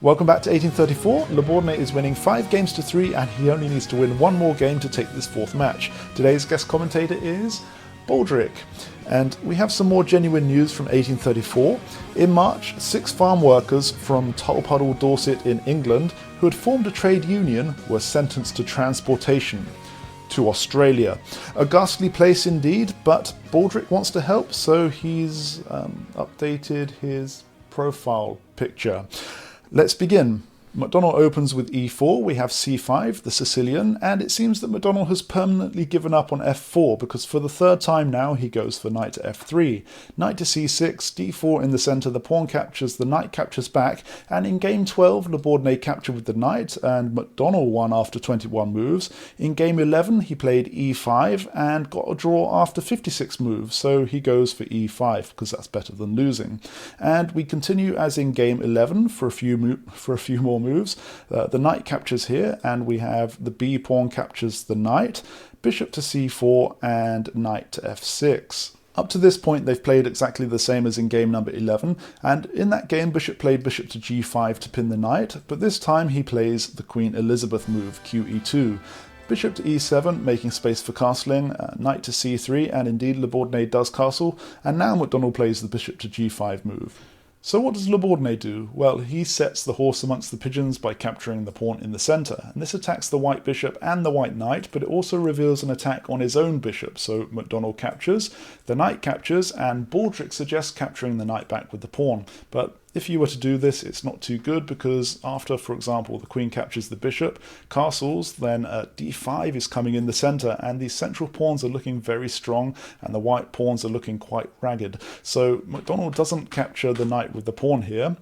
Welcome back to 1834. Bourdonnais is winning 5 games to 3 and he only needs to win one more game to take this 4th match. Today's guest commentator is Baldrick. And we have some more genuine news from 1834. In March, 6 farm workers from Tolpuddle, Dorset in England who had formed a trade union were sentenced to transportation to Australia. A ghastly place indeed, but Baldrick wants to help, so he's updated his profile picture. Let's begin. McDonnell opens with e4, we have c5, the Sicilian, and it seems that McDonnell has permanently given up on f4 because for the 3rd time now he goes for knight to f3. Knight to c6, d4 in the centre, the pawn captures, the knight captures back, and in game 12 Bourdonnais captured with the knight and McDonnell won after 21 moves. In game 11 he played e5 and got a draw after 56 moves, so he goes for e5 because that's better than losing. And we continue as in game 11 for a few more moves. The knight captures here and we have the b pawn captures the knight, bishop to c4 and knight to f6. Up to this point they've played exactly the same as in game number 11, and in that game Bishop played bishop to g5 to pin the knight, but this time he plays the Queen Elizabeth move, QE2. Bishop to e7, making space for castling, knight to c3, and indeed Bourdonnais does castle, and now McDonnell plays the bishop to g5 move. So what does Bourdonnais do? Well, he sets the horse amongst the pigeons by capturing the pawn in the centre, and this attacks the white bishop and the white knight, but it also reveals an attack on his own bishop, so McDonnell captures, the knight captures, and Baldrick suggests capturing the knight back with the pawn, but if you were to do this, it's not too good because after, for example, the queen captures the bishop, castles, then d5 is coming in the centre and these central pawns are looking very strong and the white pawns are looking quite ragged. So McDonnell doesn't capture the knight with the pawn here.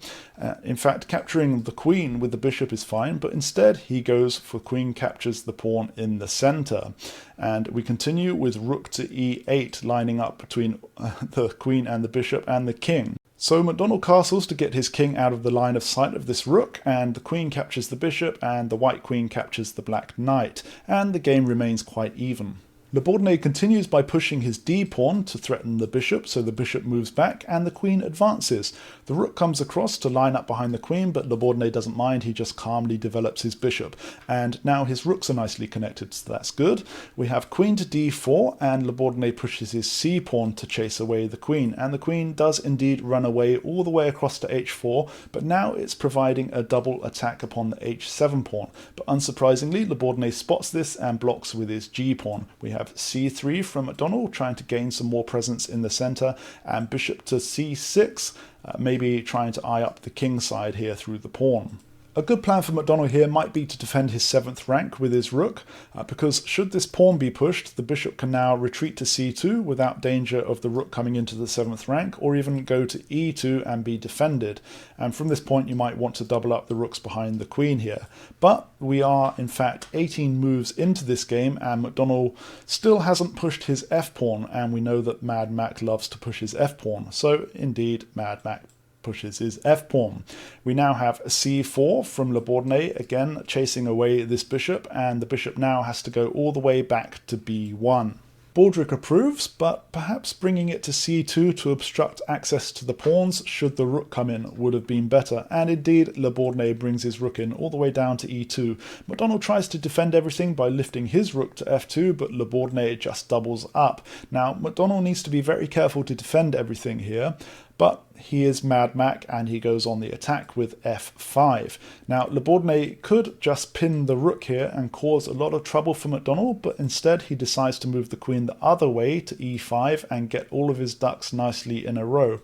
In fact, capturing the queen with the bishop is fine, but instead he goes for queen captures the pawn in the centre. And we continue with rook to e8 lining up between the queen and the bishop and the king. So McDonnell castles to get his king out of the line of sight of this rook, and the queen captures the bishop and the white queen captures the black knight, and the game remains quite even. Bourdonnais continues by pushing his d-pawn to threaten the bishop, so the bishop moves back and the queen advances. The rook comes across to line up behind the queen, but Bourdonnais doesn't mind, he just calmly develops his bishop. And now his rooks are nicely connected, so that's good. We have queen to d4, and Bourdonnais pushes his c-pawn to chase away the queen, and the queen does indeed run away all the way across to h4, but now it's providing a double attack upon the h7 pawn. But unsurprisingly, Bourdonnais spots this and blocks with his g-pawn. We have c3 from McDonnell, trying to gain some more presence in the centre, and bishop to c6, maybe trying to eye up the king side here through the pawn. A good plan for McDonnell here might be to defend his 7th rank with his rook, because should this pawn be pushed, the bishop can now retreat to c2 without danger of the rook coming into the 7th rank, or even go to e2 and be defended. And from this point you might want to double up the rooks behind the queen here. But we are in fact 18 moves into this game and McDonnell still hasn't pushed his f-pawn, and we know that Mad Mac loves to push his f-pawn. So indeed Mad Mac pushes his f-pawn. We now have c4 from Bourdonnais, again chasing away this bishop, and the bishop now has to go all the way back to b1. Baldrick approves, but perhaps bringing it to c2 to obstruct access to the pawns should the rook come in would have been better, and indeed Bourdonnais brings his rook in all the way down to e2. McDonnell tries to defend everything by lifting his rook to f2, but Bourdonnais just doubles up. Now McDonnell needs to be very careful to defend everything here, but he is Mad Mac and he goes on the attack with f5. Now Bourdonnais could just pin the rook here and cause a lot of trouble for McDonnell, but instead he decides to move the queen the other way to e5 and get all of his ducks nicely in a row.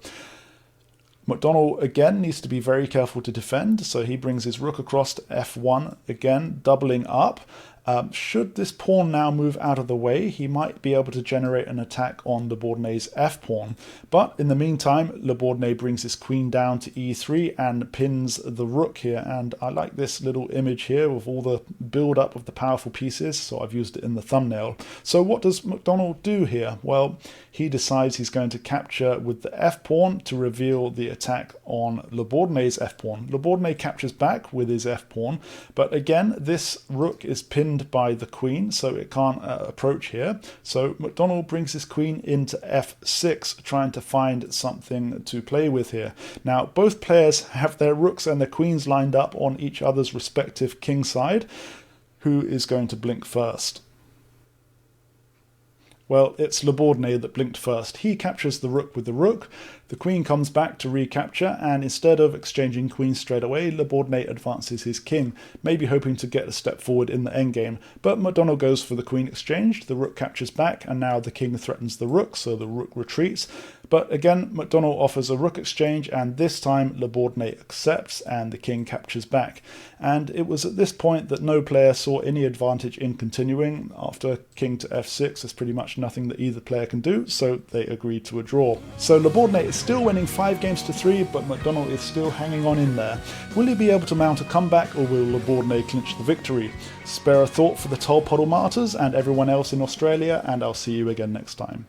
McDonnell again needs to be very careful to defend, so he brings his rook across to f1, again doubling up. Should this pawn now move out of the way, he might be able to generate an attack on Bourdonnais' f-pawn. But in the meantime, Bourdonnais brings his queen down to e3 and pins the rook here. And I like this little image here with all the build-up of the powerful pieces, so I've used it in the thumbnail. So what does McDonnell do here? Well, he decides he's going to capture with the f-pawn to reveal the attack on Bourdonnais' f-pawn. Bourdonnais captures back with his f-pawn, but again, this rook is pinned pinned by the queen, so it can't approach here. So McDonnell brings his queen into f6, trying to find something to play with here. Now, both players have their rooks and their queens lined up on each other's respective king side. Who is going to blink first? Well, it's Le Bourdonnais that blinked first. He captures the rook with the rook. The queen comes back to recapture, and instead of exchanging queens straight away, Le Bourdonnais advances his king, maybe hoping to get a step forward in the endgame. But McDonnell goes for the queen exchange, the rook captures back, and now the king threatens the rook, so the rook retreats. But again, McDonnell offers a rook exchange, and this time Le Bourdonnais accepts, and the king captures back. And it was at this point that no player saw any advantage in continuing. After king to f6, there's pretty much nothing that either player can do, so they agreed to a draw. So Le Bourdonnais is still winning 5 games to 3, but McDonnell is still hanging on in there. Will he be able to mount a comeback, or will Le Bourdonnais clinch the victory? Spare a thought for the Tolpuddle Martyrs and everyone else in Australia, and I'll see you again next time.